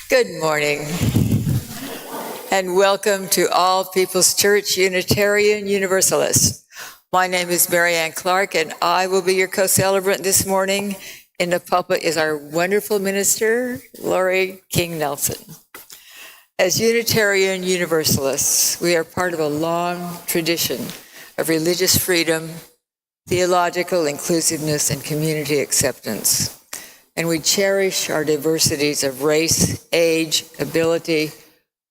Good morning, and welcome to All People's Church Unitarian Universalist. My name is Marianne Clark, and I will be your co-celebrant this morning. In the pulpit is our wonderful minister, Lori King Nelson. As Unitarian Universalists, we are part of a long tradition of religious freedom, theological inclusiveness, and community acceptance. And we cherish our diversities of race, age, ability,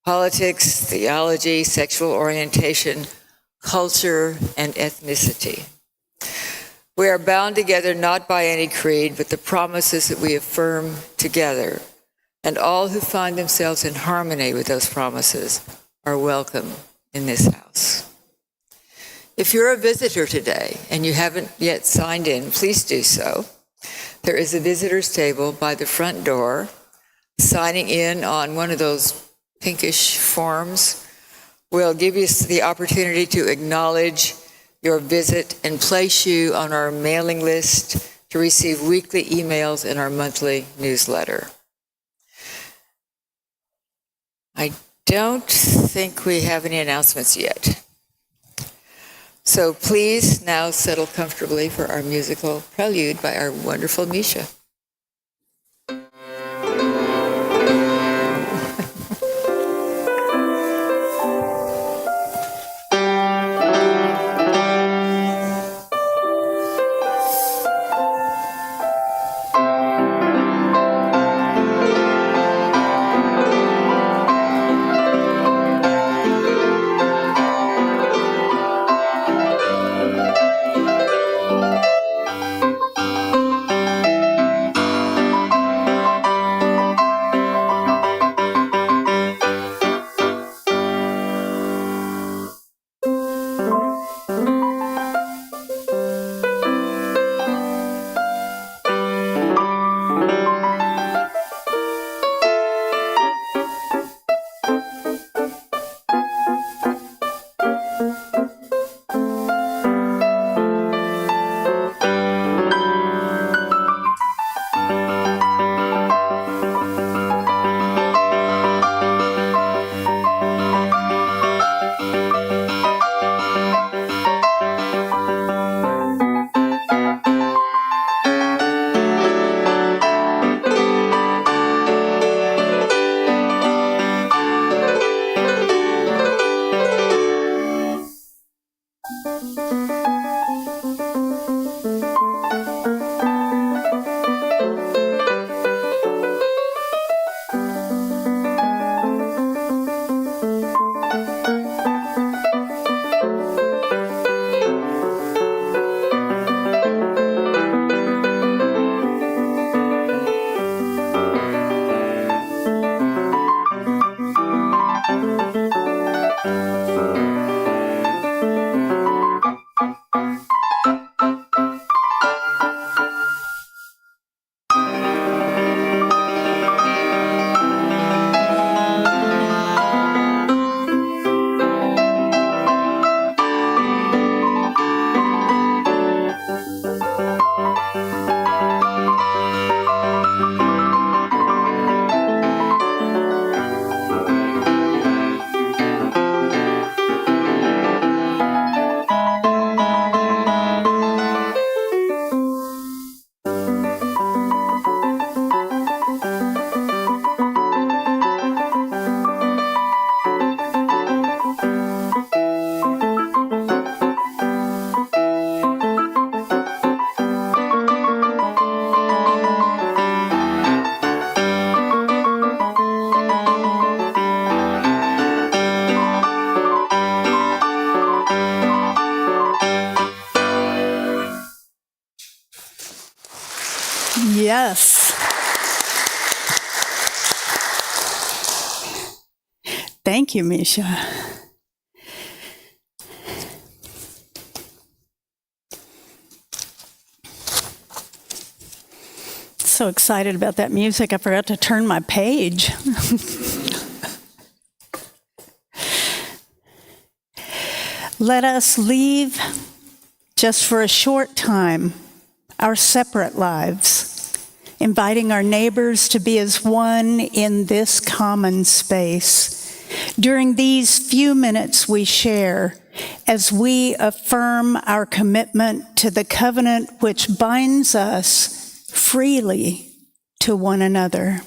politics, theology, sexual orientation, culture, and ethnicity. We are bound together not by any creed, but the promises that we affirm together. And all who find themselves in harmony with those promises are welcome in this house. If you're a visitor today and you haven't yet signed in, please do so. There is a visitor's table by the front door. Signing in on one of those pinkish forms will give you the opportunity to acknowledge your visit and place you on our mailing list to receive weekly emails in our monthly newsletter. I don't think we have any announcements yet. So please now settle comfortably for our musical prelude by our wonderful Misha. Yes. Thank you, Misha. So excited about that music, I forgot to turn my page. Let us leave, just for a short time, our separate lives, inviting our neighbors to be as one in this common space. During these few minutes we share, as we affirm our commitment to the covenant which binds us freely to one another.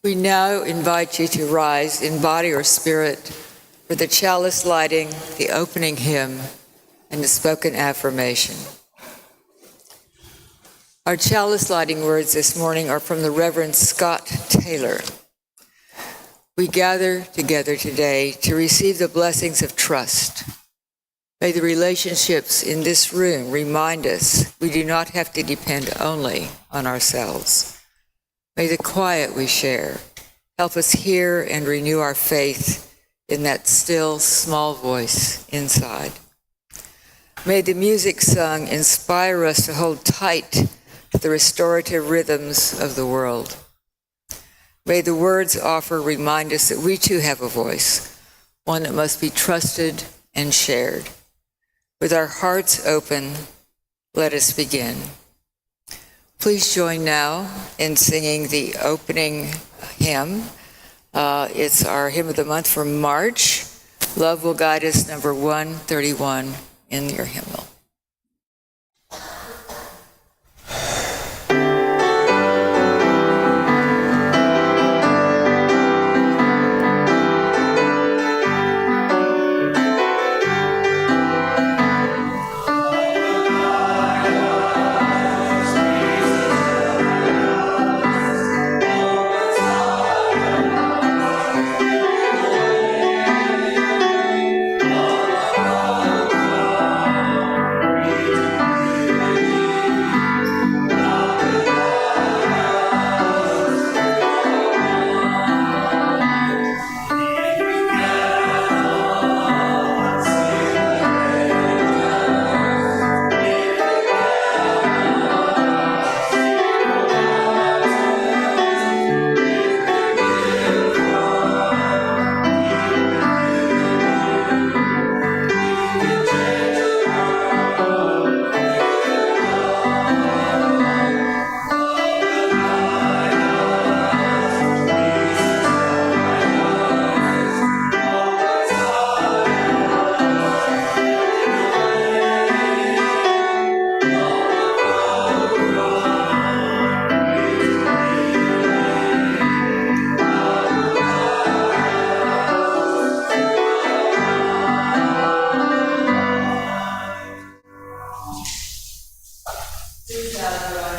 We now invite you to rise in body or spirit for the chalice lighting, the opening hymn, and the spoken affirmation. Our chalice lighting words this morning are from the Reverend Scott Taylor. We gather together today to receive the blessings of trust. May the relationships in this room remind us we do not have to depend only on ourselves. May the quiet we share help us hear and renew our faith in that still, small voice inside. May the music sung inspire us to hold tight to the restorative rhythms of the world. May the words offer remind us that we too have a voice, one that must be trusted and shared. With our hearts open, let us begin. Please join now in singing the opening hymn. It's our hymn of the month for March. Love Will Guide Us, number 131 in your hymnal.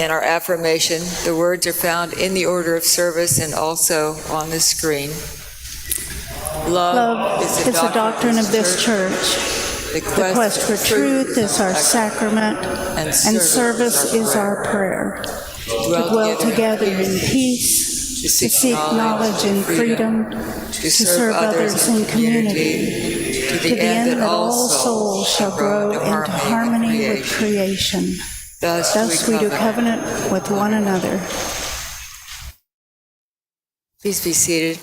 In our affirmation, the words are found in the order of service and also on the screen. Love is the doctrine of this church. The quest for truth is our sacrament, and service is our prayer. To dwell together in peace, to seek knowledge and freedom, to serve others in community, to the end that all souls shall grow into harmony with creation. Thus we do covenant with one another. Please be seated.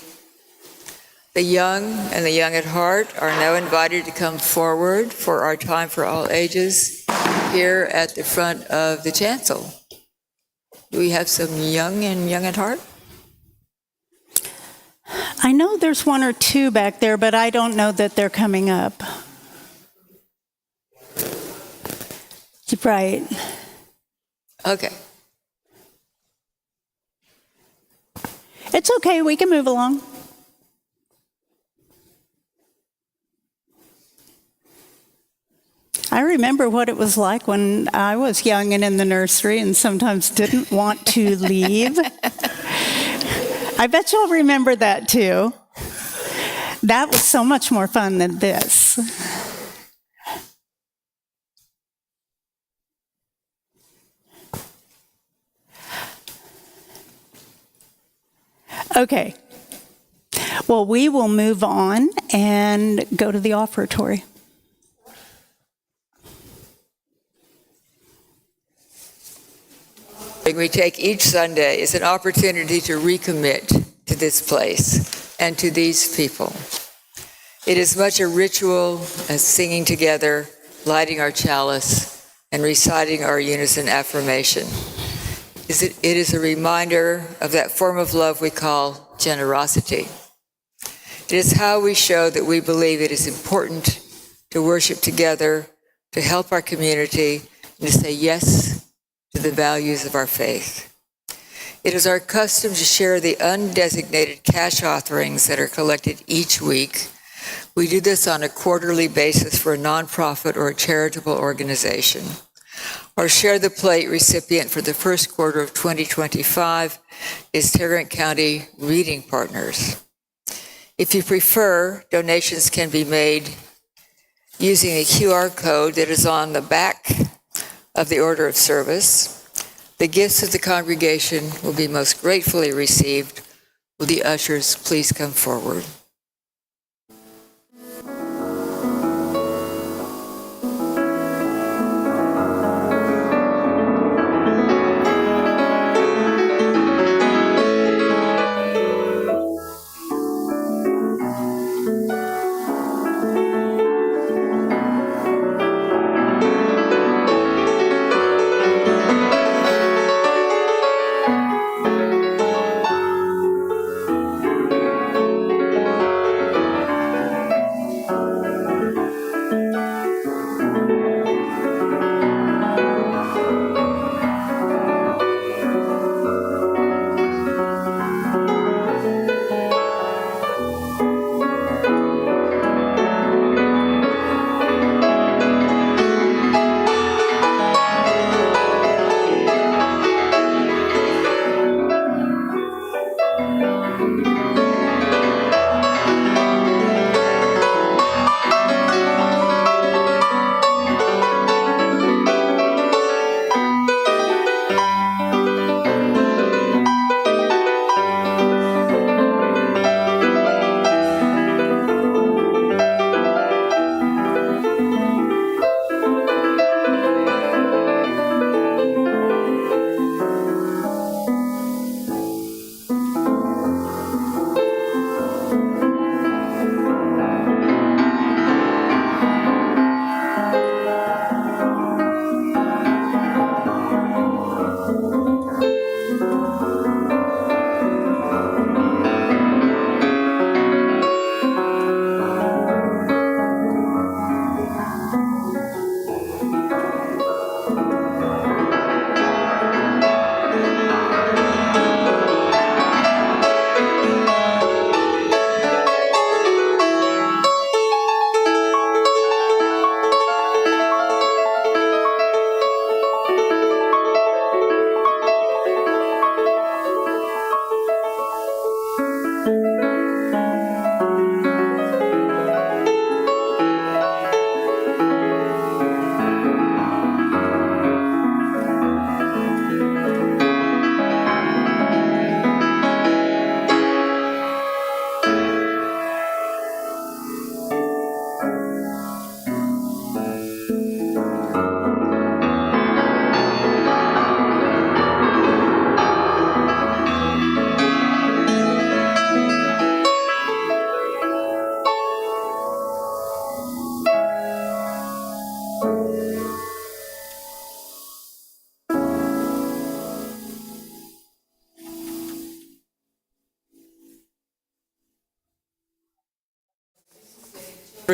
The young and the young at heart are now invited to come forward for our time for all ages here at the front of the chancel. Do we have some young and young at heart? I know there's one or two back there, but I don't know that they're coming up. Right. Okay. It's okay, we can move along. I remember what it was like when I was young and in the nursery and sometimes didn't want to leave. I bet you'll remember that too. That was so much more fun than this. Okay. Well, we will move on and go to the offertory. We take each Sunday as an opportunity to recommit to this place and to these people. It is much a ritual as singing together, lighting our chalice, and reciting our unison affirmation. It is a reminder of that form of love we call generosity. It is how we show that we believe it is important to worship together, to help our community, and to say yes to the values of our faith. It is our custom to share the undesignated cash offerings that are collected each week. We do this on a quarterly basis for a nonprofit or a charitable organization. Our Share the Plate recipient for the first quarter of 2025 is Tarrant County Reading Partners. If you prefer, donations can be made using a QR code that is on the back of the order of service. The gifts of the congregation will be most gratefully received. Will the ushers please come forward?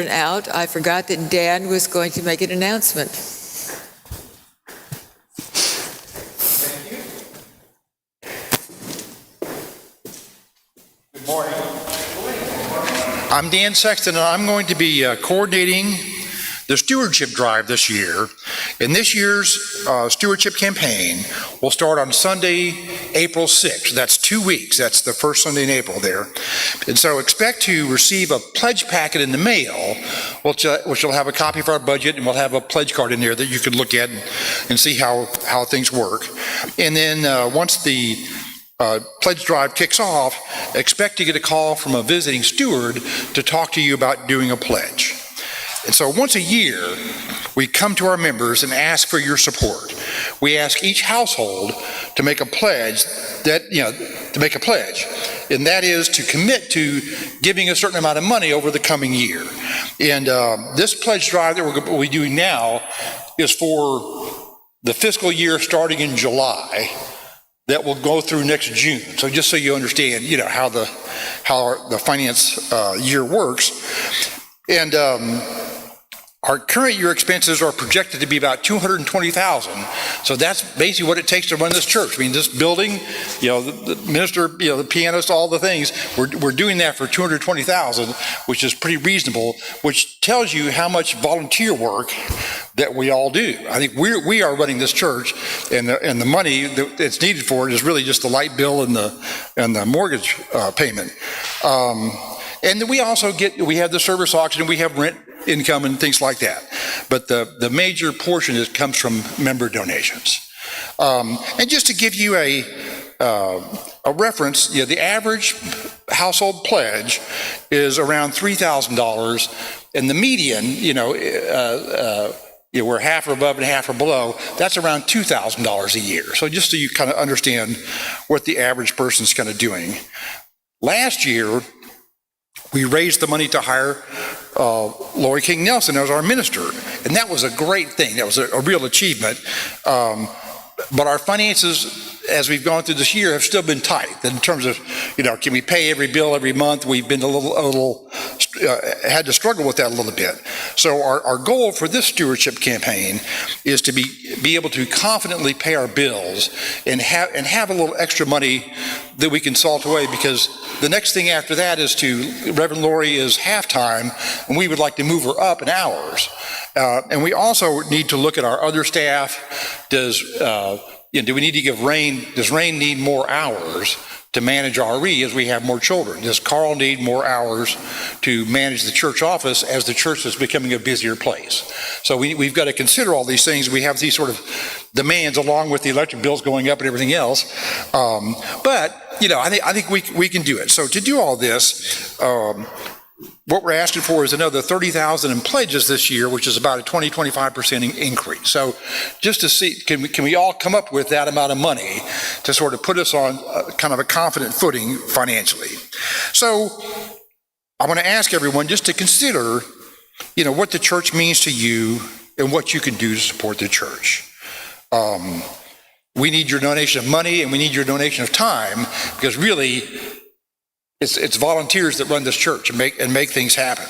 Out, I forgot that Dan was going to make an announcement. Good morning. I'm Dan Sexton, and I'm going to be coordinating the stewardship drive this year. And this year's stewardship campaign will start on Sunday, April 6th. That's 2 weeks. That's the first Sunday in April there. And so expect to receive a pledge packet in the mail, which will have a copy of our budget, and we'll have a pledge card in there that you can look at and see how things work. And then once the pledge drive kicks off, expect to get a call from a visiting steward to talk to you about doing a pledge. And so once a year, we come to our members and ask for your support. We ask each household to make a pledge and that is to commit to giving a certain amount of money over the coming year. And this pledge drive that we'll be doing now is for the fiscal year starting in July that will go through next June. So just so you understand, how the finance year works. And our current year expenses are projected to be about $220,000. So that's basically what it takes to run this church. I mean, this building, the minister, the pianist, all the things, we're doing that for $220,000, which is pretty reasonable, which tells you how much volunteer work that we all do. I think we are running this church, and the money that's needed for it is really just the light bill and the mortgage payment. And then we also we have the service auction, and we have rent income and things like that. But the major portion comes from member donations. And just to give you a reference, the average household pledge is around $3,000, and the median, we're half are above and half are below, that's around $2,000 a year. So just so you kind of understand what the average person's kind of doing. Last year, we raised the money to hire Lori King Nelson as our minister, and that was a great thing. That was a real achievement. But our finances, as we've gone through this year, have still been tight in terms of, can we pay every bill every month? We've been had to struggle with that a little bit. So our goal for this stewardship campaign is to be able to confidently pay our bills and have a little extra money that we can salt away, because the next thing after that is Reverend Lori is half-time, and we would like to move her up in hours. And we also need to look at our other staff. Do we need to give Rain, does Rain need more hours to manage RE as we have more children? Does Carl need more hours to manage the church office as the church is becoming a busier place? So we've got to consider all these things. We have these sort of demands along with the electric bills going up and everything else. But I think we can do it. So to do all this, what we're asking for is another $30,000 in pledges this year, which is about a 20-25% increase. So just to see, can we all come up with that amount of money to sort of put us on kind of a confident footing financially? So I want to ask everyone just to consider, what the church means to you and what you can do to support the church. We need your donation of money, and we need your donation of time, because really, it's volunteers that run this church and make things happen.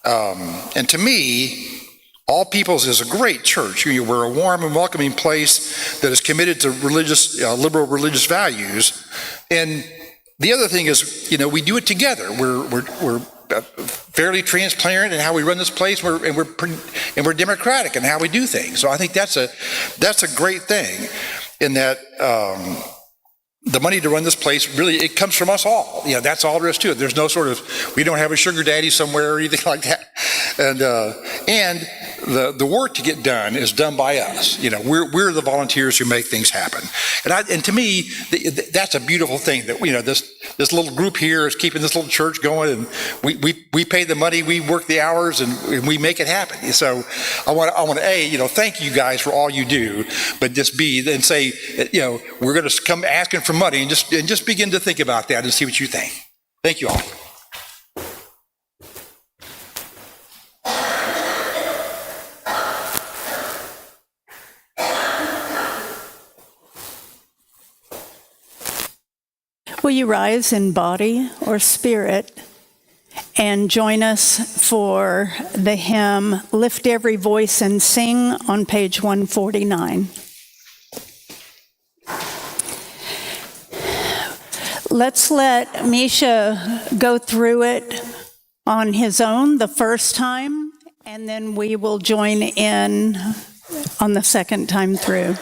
And to me, All Peoples is a great church. We're a warm and welcoming place that is committed to liberal religious values. And the other thing is, we do it together. We're fairly transparent in how we run this place, and we're democratic in how we do things. So I think that's a great thing, in that. The money to run this place, really, it comes from us all. That's all there is to it. There's no we don't have a sugar daddy somewhere or anything like that. And the work to get done is done by us. We're the volunteers who make things happen. And to me, that's a beautiful thing, that this little group here is keeping this little church going, and we pay the money, we work the hours, and we make it happen. So I want to thank you guys for all you do, but just say we're going to come asking for money, and just begin to think about that and see what you think. Thank you all. Will you rise in body or spirit and join us for the hymn, Lift Every Voice and Sing, on page 149. Let's let Misha go through it on his own the first time, and then we will join in on the second time through.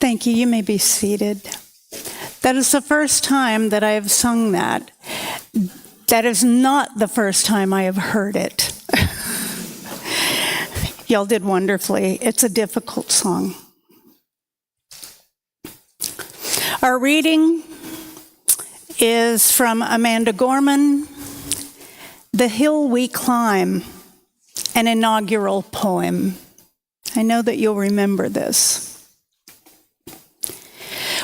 Thank you. You may be seated. That is the first time that I have sung that. That is not the first time I have heard it. Y'all did wonderfully. It's a difficult song. Our reading is from Amanda Gorman, "The Hill We Climb," an inaugural poem. I know that you'll remember this.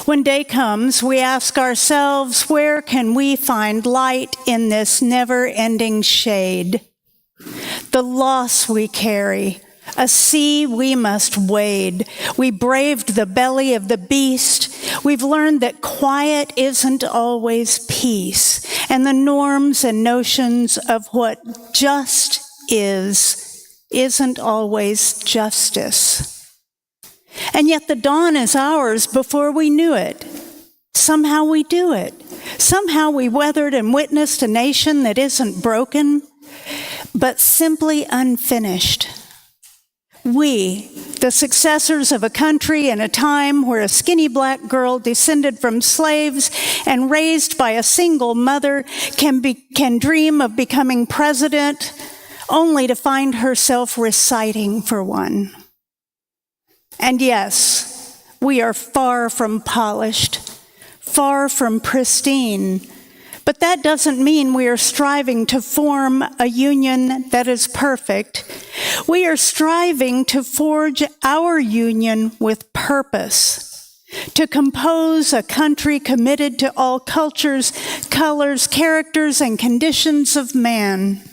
When day comes, we ask ourselves, where can we find light in this never-ending shade? The loss we carry, a sea we must wade. We braved the belly of the beast. We've learned that quiet isn't always peace, and the norms and notions of what just isn't always justice. And yet the dawn is ours before we knew it. Somehow we do it. Somehow we weathered and witnessed a nation that isn't broken, but simply unfinished. We, the successors of a country in a time where a skinny black girl descended from slaves and raised by a single mother can dream of becoming president, only to find herself reciting for one. And yes, we are far from polished, far from pristine, but that doesn't mean we are striving to form a union that is perfect. We are striving to forge our union with purpose, to compose a country committed to all cultures, colors, characters, and conditions of man.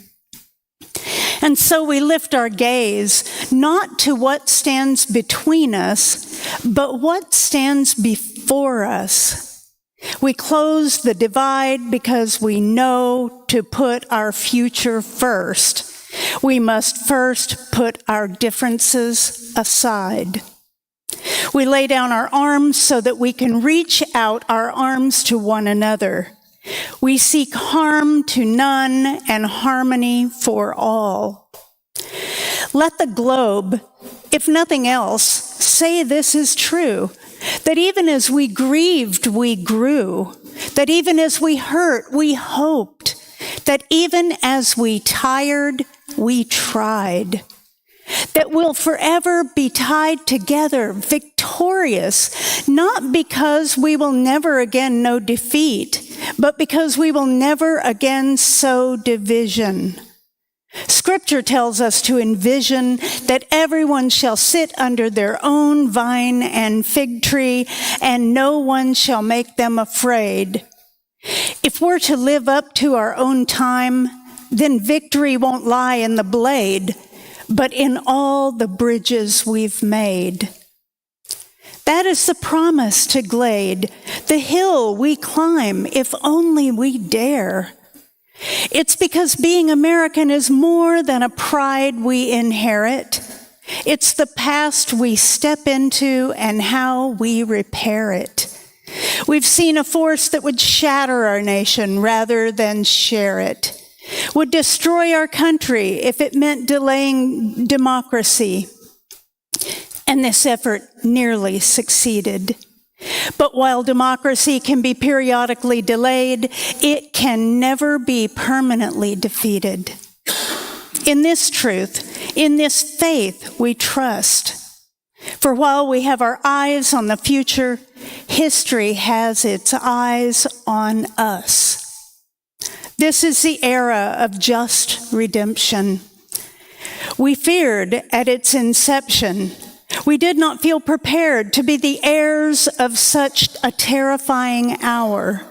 And so we lift our gaze not to what stands between us, but what stands before us. We close the divide because we know to put our future first. We must first put our differences aside. We lay down our arms so that we can reach out our arms to one another. We seek harm to none and harmony for all. Let the globe, if nothing else, say this is true, that even as we grieved, we grew, that even as we hurt, we hoped, that even as we tired, we tried, that we'll forever be tied together, victorious, not because we will never again know defeat, but because we will never again sow division. Scripture tells us to envision that everyone shall sit under their own vine and fig tree, and no one shall make them afraid. If we're to live up to our own time, then victory won't lie in the blade, but in all the bridges we've made. That is the promise to Glade, the hill we climb if only we dare. It's because being American is more than a pride we inherit. It's the past we step into and how we repair it. We've seen a force that would shatter our nation rather than share it, would destroy our country if it meant delaying democracy. And this effort nearly succeeded. But while democracy can be periodically delayed, it can never be permanently defeated. In this truth, in this faith, we trust. For while we have our eyes on the future, history has its eyes on us. This is the era of just redemption. We feared at its inception. We did not feel prepared to be the heirs of such a terrifying hour.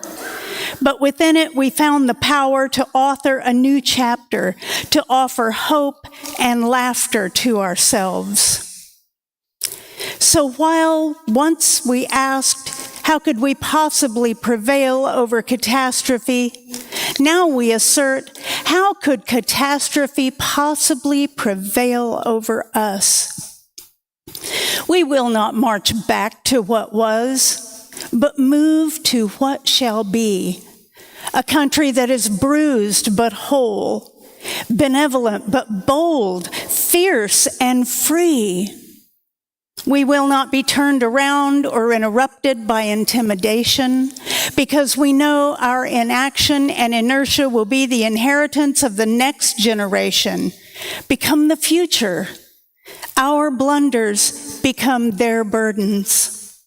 But within it, we found the power to author a new chapter, to offer hope and laughter to ourselves. So while once we asked, how could we possibly prevail over catastrophe? Now we assert, how could catastrophe possibly prevail over us? We will not march back to what was, but move to what shall be. A country that is bruised but whole, benevolent but bold, fierce and free. We will not be turned around or interrupted by intimidation, because we know our inaction and inertia will be the inheritance of the next generation, become the future. Our blunders become their burdens.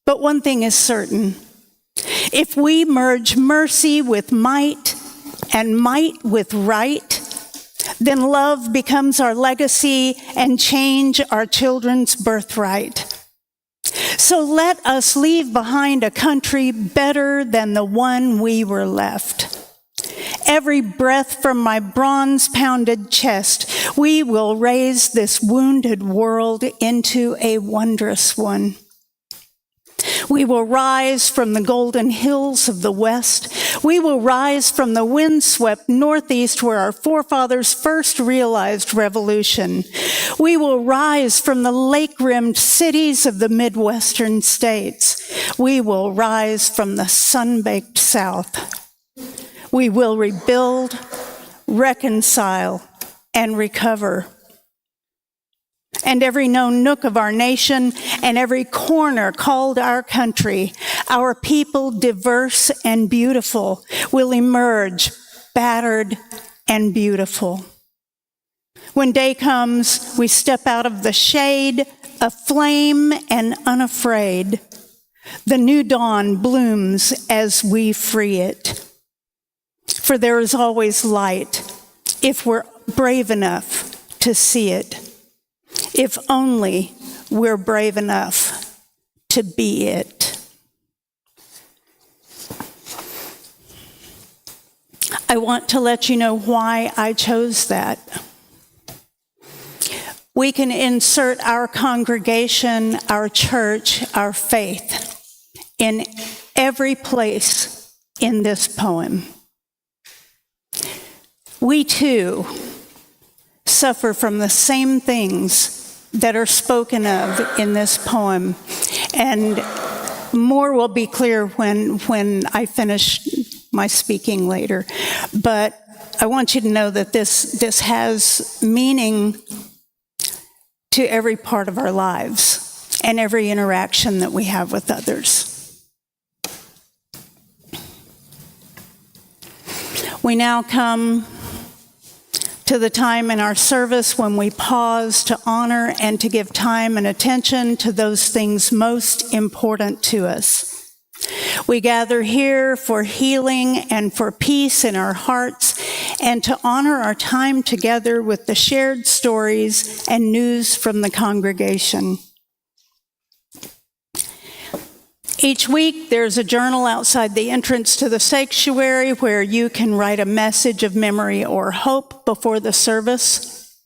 But one thing is certain: if we merge mercy with might and might with right, then love becomes our legacy and change our children's birthright. So let us leave behind a country better than the one we were left. Every breath from my bronze-pounded chest, we will raise this wounded world into a wondrous one. We will rise from the golden hills of the West. We will rise from the windswept Northeast, where our forefathers first realized revolution. We will rise from the lake-rimmed cities of the Midwestern states. We will rise from the sun-baked South. We will rebuild, reconcile, and recover. And every known nook of our nation and every corner called our country, our people, diverse and beautiful, will emerge battered and beautiful. When day comes, we step out of the shade, aflame and unafraid. The new dawn blooms as we free it. For there is always light if we're brave enough to see it. If only we're brave enough to be it. I want to let you know why I chose that. We can insert our congregation, our church, our faith in every place in this poem. We too suffer from the same things that are spoken of in this poem. And more will be clear when I finish my speaking later. But I want you to know that this has meaning to every part of our lives and every interaction that we have with others. We now come to the time in our service when we pause to honor and to give time and attention to those things most important to us. We gather here for healing and for peace in our hearts, and to honor our time together with the shared stories and news from the congregation. Each week, there's a journal outside the entrance to the sanctuary where you can write a message of memory or hope before the service.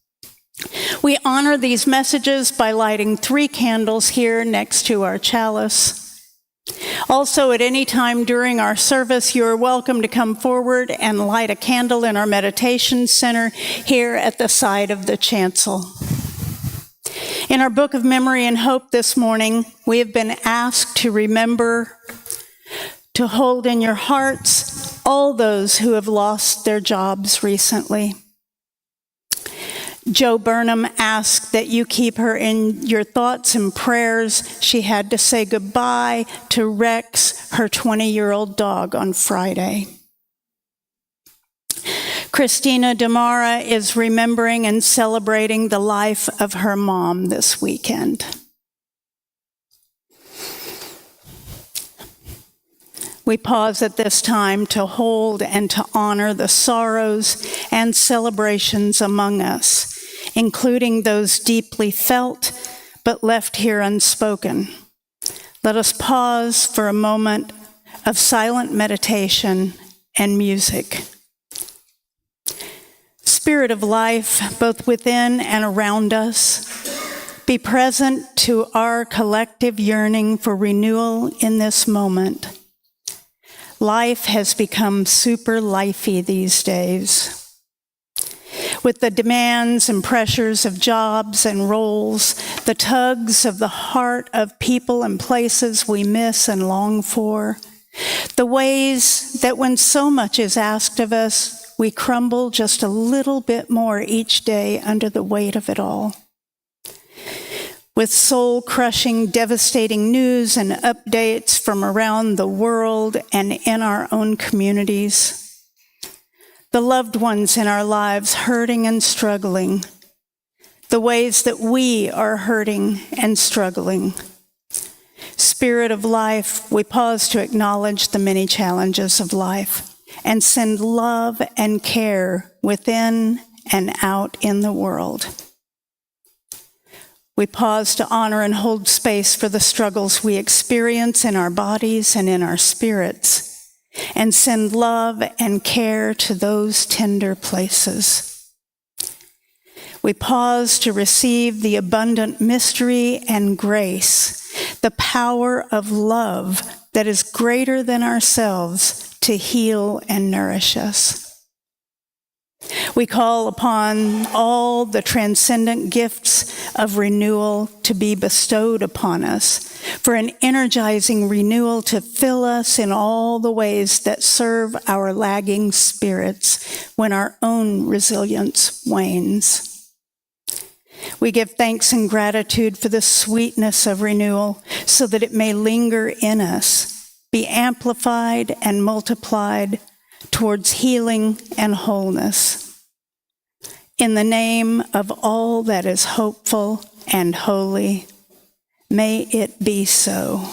We honor these messages by lighting 3 candles here next to our chalice. Also, at any time during our service, you are welcome to come forward and light a candle in our meditation center here at the side of the chancel. In our book of memory and hope this morning, we have been asked to remember to hold in your hearts all those who have lost their jobs recently. Joe Burnham asked that you keep her in your thoughts and prayers. She had to say goodbye to Rex, her 20-year-old dog, on Friday. Christina Damara is remembering and celebrating the life of her mom this weekend. We pause at this time to hold and to honor the sorrows and celebrations among us, including those deeply felt but left here unspoken. Let us pause for a moment of silent meditation and music. Spirit of life, both within and around us, be present to our collective yearning for renewal in this moment. Life has become super lifey these days. With the demands and pressures of jobs and roles, the tugs of the heart of people and places we miss and long for, the ways that when so much is asked of us, we crumble just a little bit more each day under the weight of it all. with soul-crushing, devastating news and updates from around the world and in our own communities. The loved ones in our lives hurting and struggling. The ways that we are hurting and struggling. Spirit of life, we pause to acknowledge the many challenges of life and send love and care within and out in the world. We pause to honor and hold space for the struggles we experience in our bodies and in our spirits, and send love and care to those tender places. We pause to receive the abundant mystery and grace, the power of love that is greater than ourselves to heal and nourish us. We call upon all the transcendent gifts of renewal to be bestowed upon us, for an energizing renewal to fill us in all the ways that serve our lagging spirits when our own resilience wanes. We give thanks and gratitude for the sweetness of renewal so that it may linger in us, be amplified and multiplied towards healing and wholeness. In the name of all that is hopeful and holy, may it be so.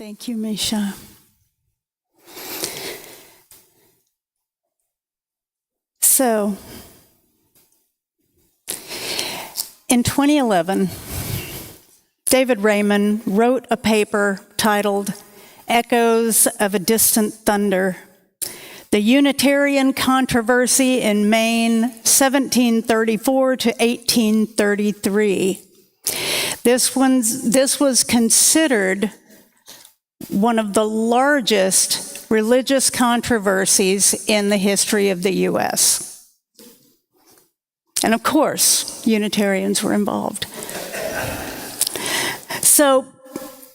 Thank you, Misha. So, in 2011, David Raymond wrote a paper titled Echoes of a Distant Thunder, The Unitarian Controversy in Maine, 1734 to 1833. This was considered one of the largest religious controversies in the history of the U.S. And of course, Unitarians were involved. So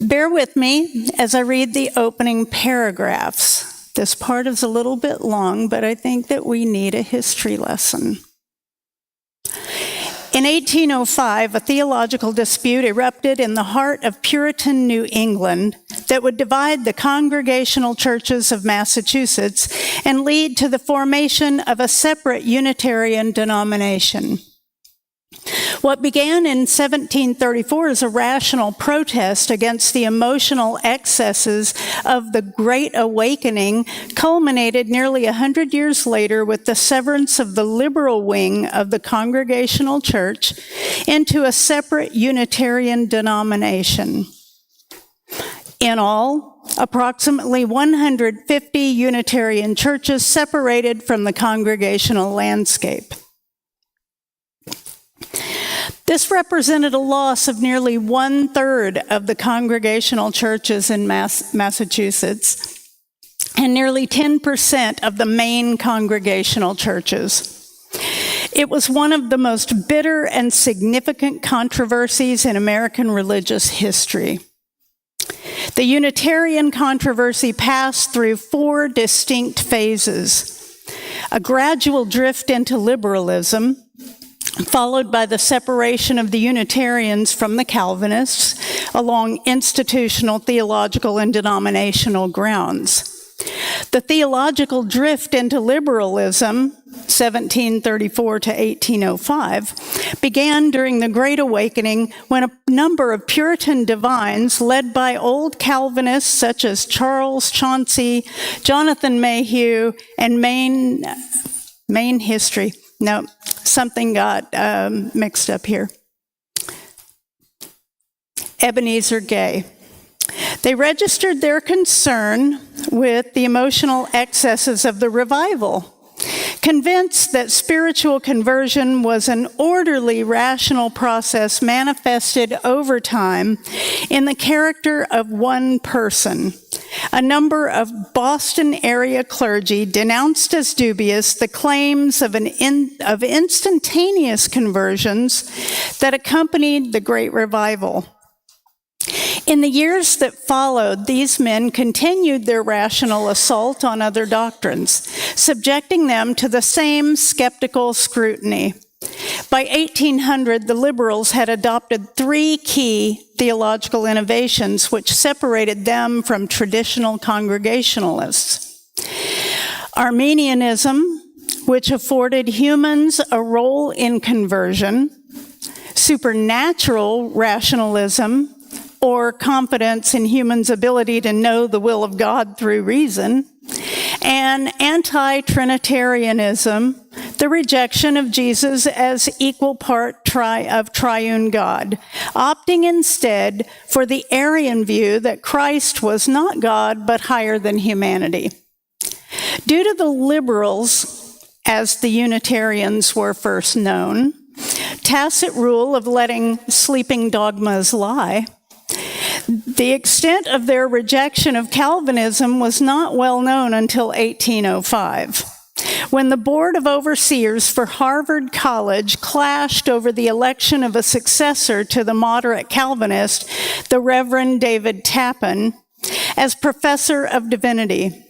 bear with me as I read the opening paragraphs. This part is a little bit long, but I think that we need a history lesson. In 1805, a theological dispute erupted in the heart of Puritan New England that would divide the Congregational churches of Massachusetts and lead to the formation of a separate Unitarian denomination. What began in 1734 as a rational protest against the emotional excesses of the Great Awakening culminated nearly 100 years later with the severance of the liberal wing of the Congregational Church into a separate Unitarian denomination. In all, approximately 150 Unitarian churches separated from the Congregational landscape. This represented a loss of nearly 1/3 of the Congregational churches in Massachusetts and nearly 10% of the main Congregational churches. It was one of the most bitter and significant controversies in American religious history. The Unitarian controversy passed through 4 distinct phases: a gradual drift into liberalism, followed by the separation of the Unitarians from the Calvinists along institutional, theological, and denominational grounds. The theological drift into liberalism, 1734 to 1805, began during the Great Awakening when a number of Puritan divines, led by old Calvinists such as Charles Chauncey, Jonathan Mayhew, and Maine history. No, something got mixed up here. Ebenezer Gay. They registered their concern with the emotional excesses of the revival, convinced that spiritual conversion was an orderly, rational process manifested over time in the character of one person. A number of Boston area clergy denounced as dubious the claims of instantaneous conversions that accompanied the Great Revival. In the years that followed, these men continued their rational assault on other doctrines, subjecting them to the same skeptical scrutiny. By 1800, the liberals had adopted 3 key theological innovations which separated them from traditional Congregationalists. Arminianism, which afforded humans a role in conversion; supernatural rationalism, or confidence in humans' ability to know the will of God through reason; and anti-Trinitarianism, the rejection of Jesus as equal part of triune God, opting instead for the Arian view that Christ was not God but higher than humanity. Due to the liberals, as the Unitarians were first known, tacit rule of letting sleeping dogmas lie, the extent of their rejection of Calvinism was not well known until 1805, when the Board of Overseers for Harvard College clashed over the election of a successor to the moderate Calvinist, the Reverend David Tappan, as professor of divinity.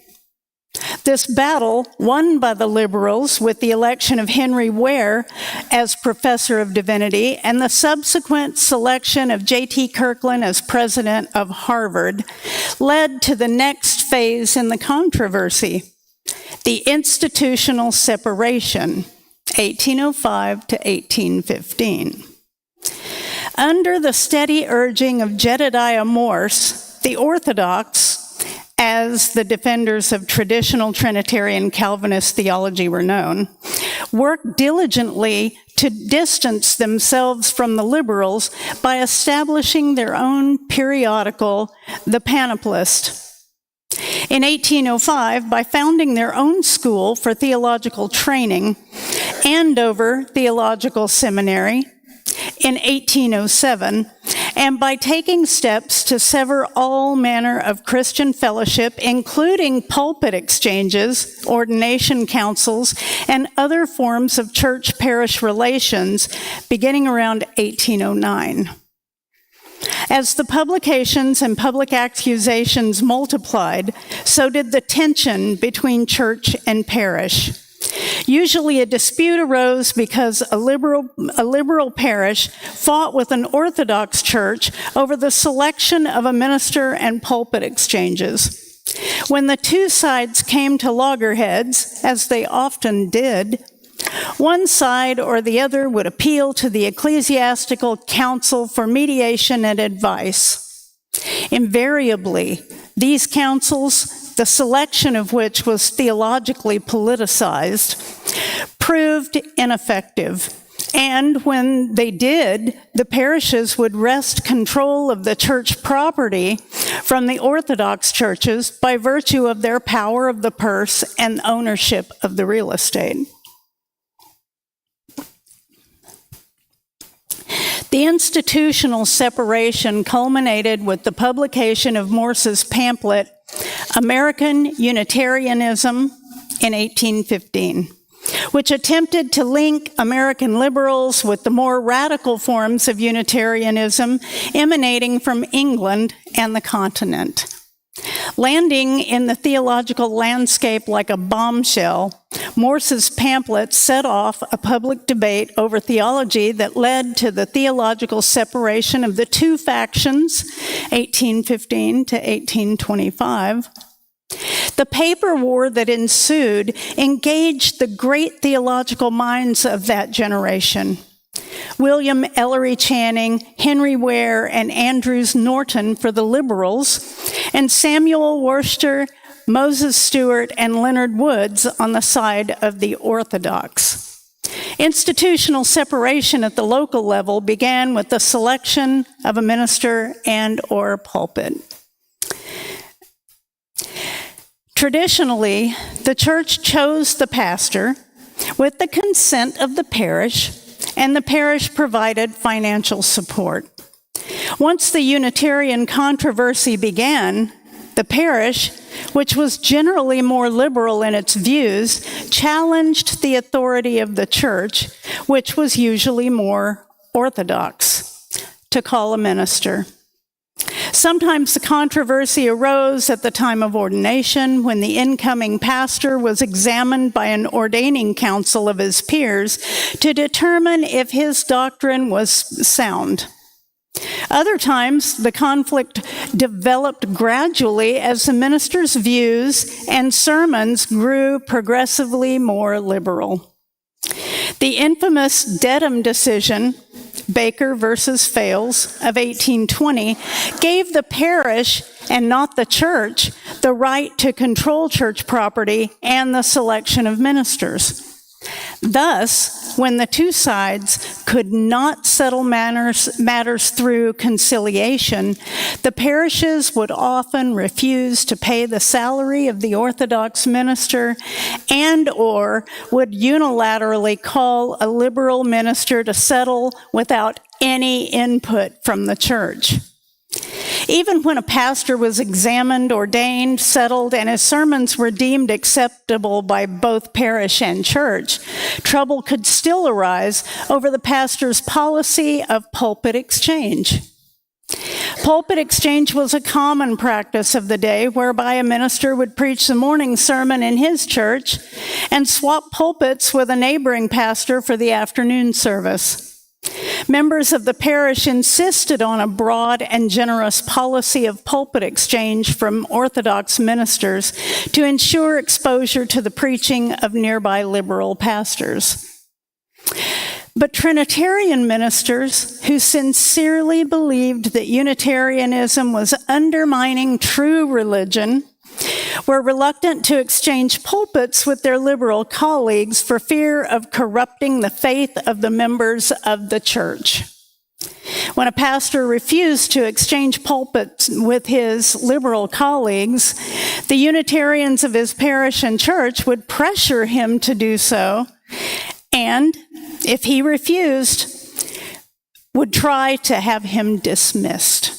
This battle, won by the liberals with the election of Henry Ware as professor of divinity and the subsequent selection of J.T. Kirkland as president of Harvard, led to the next phase in the controversy, the institutional separation, 1805 to 1815. Under the steady urging of Jedediah Morse, the Orthodox, as the defenders of traditional Trinitarian Calvinist theology were known, worked diligently to distance themselves from the liberals by establishing their own periodical, The Panoplist. In 1805, by founding their own school for theological training, Andover Theological Seminary, in 1807, and by taking steps to sever all manner of Christian fellowship, including pulpit exchanges, ordination councils, and other forms of church-parish relations, beginning around 1809. As the publications and public accusations multiplied, so did the tension between church and parish. Usually a dispute arose because a liberal parish fought with an Orthodox church over the selection of a minister and pulpit exchanges. When the two sides came to loggerheads, as they often did, one side or the other would appeal to the ecclesiastical council for mediation and advice. Invariably, these councils, the selection of which was theologically politicized, proved ineffective. And when they did, the parishes would wrest control of the church property from the Orthodox churches by virtue of their power of the purse and ownership of the real estate. The institutional separation culminated with the publication of Morse's pamphlet, American Unitarianism, in 1815, which attempted to link American liberals with the more radical forms of Unitarianism emanating from England and the continent. Landing in the theological landscape like a bombshell, Morse's pamphlet set off a public debate over theology that led to the theological separation of the two factions, 1815 to 1825. The paper war that ensued engaged the great theological minds of that generation. William Ellery Channing, Henry Ware, and Andrews Norton for the liberals, and Samuel Worcester, Moses Stewart, and Leonard Woods on the side of the Orthodox. Institutional separation at the local level began with the selection of a minister and/or pulpit. Traditionally, the church chose the pastor with the consent of the parish, and the parish provided financial support. Once the Unitarian controversy began, the parish, which was generally more liberal in its views, challenged the authority of the church, which was usually more orthodox, to call a minister. Sometimes the controversy arose at the time of ordination when the incoming pastor was examined by an ordaining council of his peers to determine if his doctrine was sound. Other times, the conflict developed gradually as the minister's views and sermons grew progressively more liberal. The infamous Dedham decision, Baker versus Fales of 1820, gave the parish and not the church the right to control church property and the selection of ministers. Thus, when the two sides could not settle matters through conciliation, the parishes would often refuse to pay the salary of the Orthodox minister and/or would unilaterally call a liberal minister to settle without any input from the church. Even when a pastor was examined, ordained, settled, and his sermons were deemed acceptable by both parish and church, trouble could still arise over the pastor's policy of pulpit exchange. Pulpit exchange was a common practice of the day whereby a minister would preach the morning sermon in his church and swap pulpits with a neighboring pastor for the afternoon service. Members of the parish insisted on a broad and generous policy of pulpit exchange from Orthodox ministers to ensure exposure to the preaching of nearby liberal pastors. But Trinitarian ministers who sincerely believed that Unitarianism was undermining true religion were reluctant to exchange pulpits with their liberal colleagues for fear of corrupting the faith of the members of the church. When a pastor refused to exchange pulpits with his liberal colleagues, the Unitarians of his parish and church would pressure him to do so, and if he refused, would try to have him dismissed.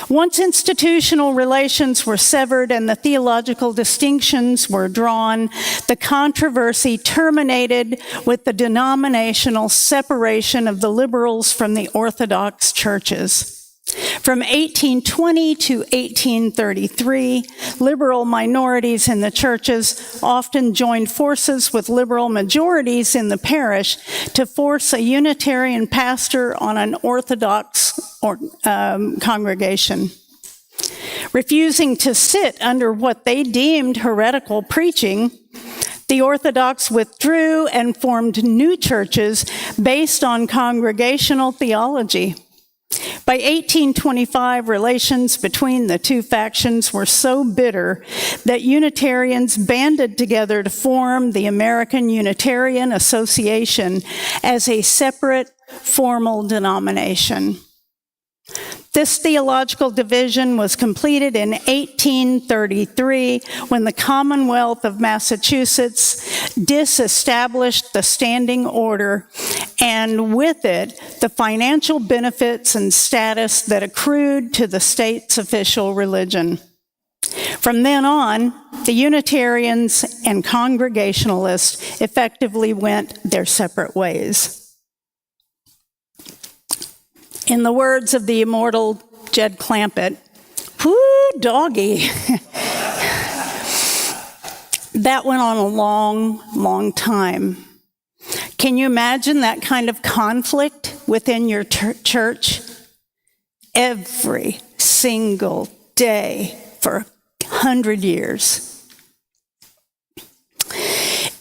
Once institutional relations were severed and the theological distinctions were drawn, the controversy terminated with the denominational separation of the liberals from the Orthodox churches. From 1820 to 1833, liberal minorities in the churches often joined forces with liberal majorities in the parish to force a Unitarian pastor on an Orthodox congregation. Refusing to sit under what they deemed heretical preaching, the Orthodox withdrew and formed new churches based on congregational theology. By 1825, relations between the two factions were so bitter that Unitarians banded together to form the American Unitarian Association as a separate formal denomination. This theological division was completed in 1833 when the Commonwealth of Massachusetts disestablished the standing order, and with it, the financial benefits and status that accrued to the state's official religion. From then on, the Unitarians and Congregationalists effectively went their separate ways. In the words of the immortal Jed Clampett, whoo, doggy. That went on a long, long time. Can you imagine that kind of conflict within your church? Every single day for 100 years.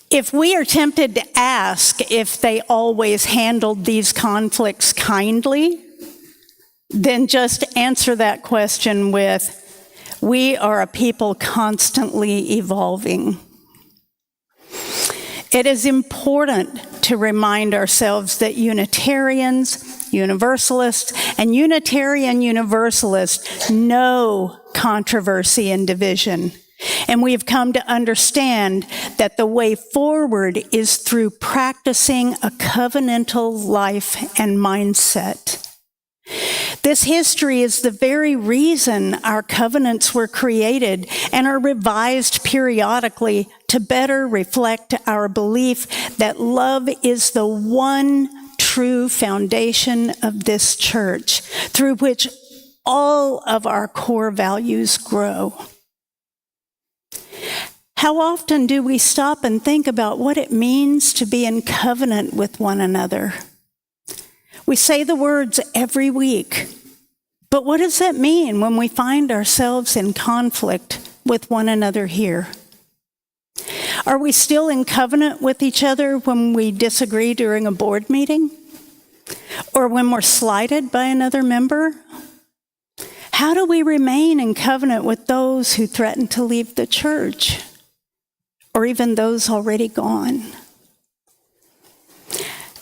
If we are tempted to ask if they always handled these conflicts kindly, then just answer that question with, we are a people constantly evolving. It is important to remind ourselves that Unitarians, Universalists, and Unitarian Universalists know controversy and division. And we have come to understand that the way forward is through practicing a covenantal life and mindset. This history is the very reason our covenants were created and are revised periodically to better reflect our belief that love is the one true foundation of this church, through which all of our core values grow. How often do we stop and think about what it means to be in covenant with one another? We say the words every week, but what does that mean when we find ourselves in conflict with one another here? Are we still in covenant with each other when we disagree during a board meeting? Or when we're slighted by another member? How do we remain in covenant with those who threaten to leave the church? Or even those already gone?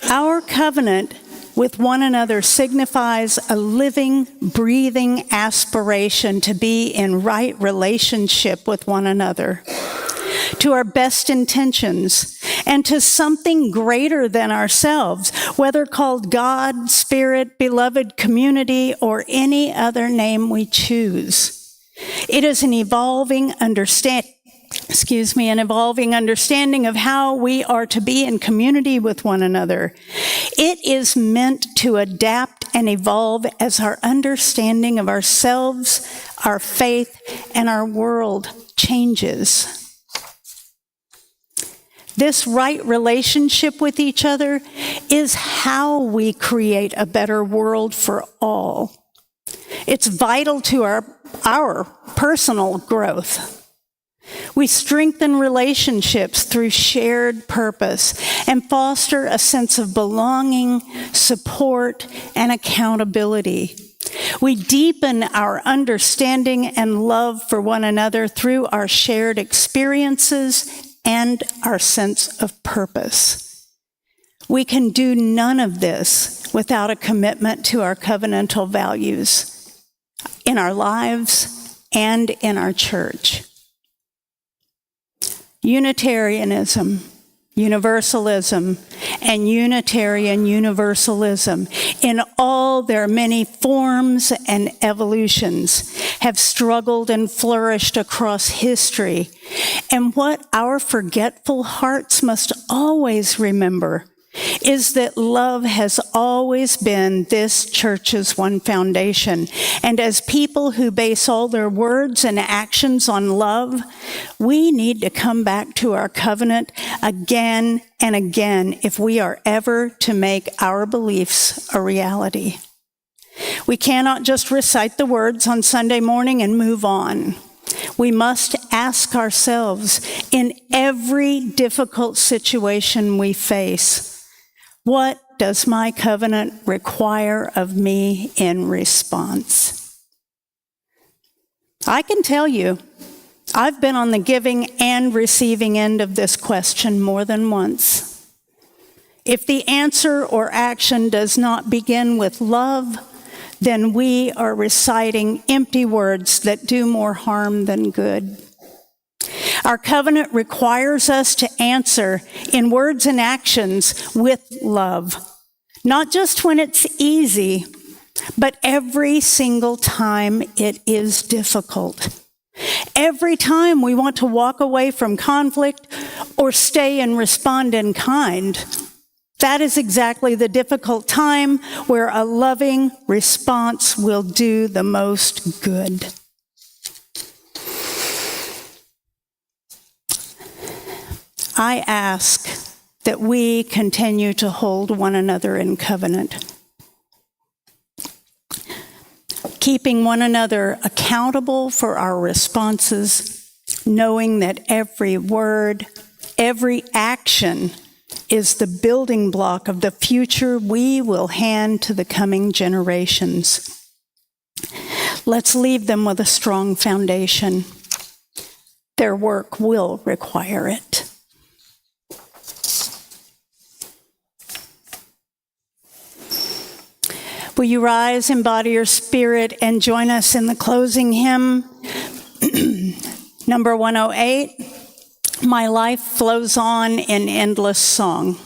Our covenant with one another signifies a living, breathing aspiration to be in right relationship with one another, to our best intentions, and to something greater than ourselves, whether called God, Spirit, beloved community, or any other name we choose. It is an evolving understanding of how we are to be in community with one another. It is meant to adapt and evolve as our understanding of ourselves, our faith, and our world changes. This right relationship with each other is how we create a better world for all. It's vital to our personal growth. We strengthen relationships through shared purpose and foster a sense of belonging, support, and accountability. We deepen our understanding and love for one another through our shared experiences and our sense of purpose. We can do none of this without a commitment to our covenantal values in our lives and in our church. Unitarianism, Universalism, and Unitarian Universalism, in all their many forms and evolutions, have struggled and flourished across history. And what our forgetful hearts must always remember is that love has always been this church's one foundation. And as people who base all their words and actions on love, we need to come back to our covenant again and again if we are ever to make our beliefs a reality. We cannot just recite the words on Sunday morning and move on. We must ask ourselves in every difficult situation we face, what does my covenant require of me in response? I can tell you, I've been on the giving and receiving end of this question more than once. If the answer or action does not begin with love, then we are reciting empty words that do more harm than good. Our covenant requires us to answer in words and actions with love, not just when it's easy, but every single time it is difficult. Every time we want to walk away from conflict or stay and respond in kind, that is exactly the difficult time where a loving response will do the most good. I ask that we continue to hold one another in covenant, keeping one another accountable for our responses, knowing that every word, every action is the building block of the future we will hand to the coming generations. Let's leave them with a strong foundation. Their work will require it. Will you rise, embody your spirit, and join us in the closing hymn, number 108, My Life Flows On in Endless Song.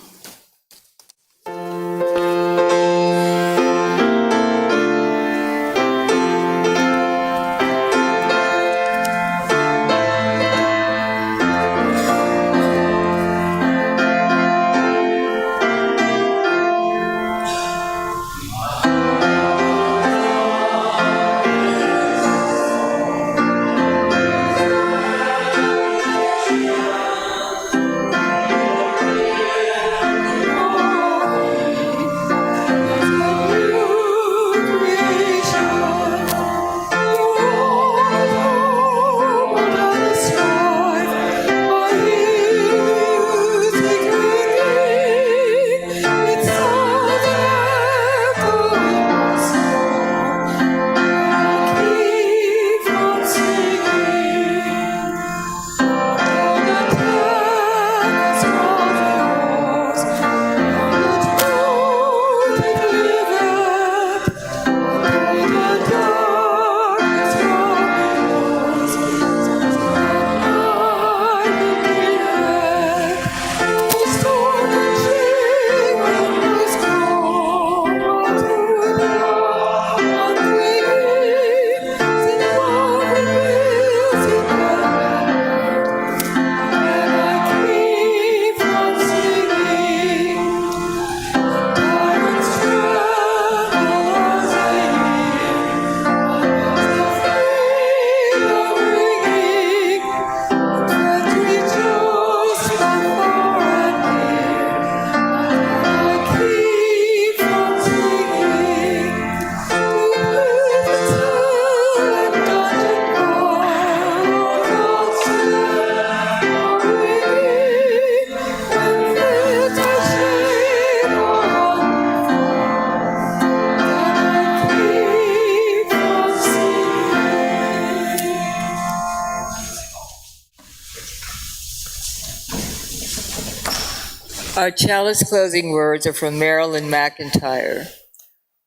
Our chalice closing words are from Marilyn McIntyre.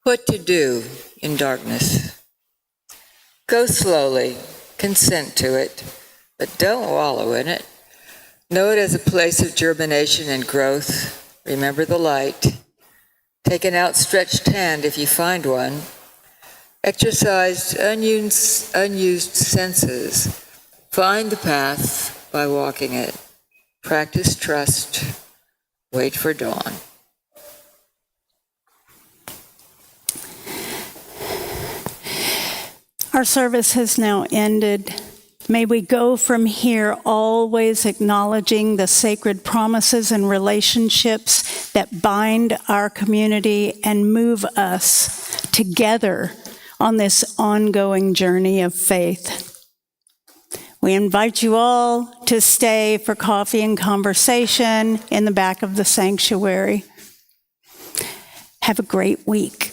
What to do in darkness. Go slowly, consent to it, but don't wallow in it. Know it as a place of germination and growth. Remember the light. Take an outstretched hand if you find one. Exercise unused senses. Find the path by walking it. Practice trust. Wait for dawn. Our service has now ended. May we go from here always acknowledging the sacred promises and relationships that bind our community and move us together on this ongoing journey of faith. We invite you all to stay for coffee and conversation in the back of the sanctuary. Have a great week.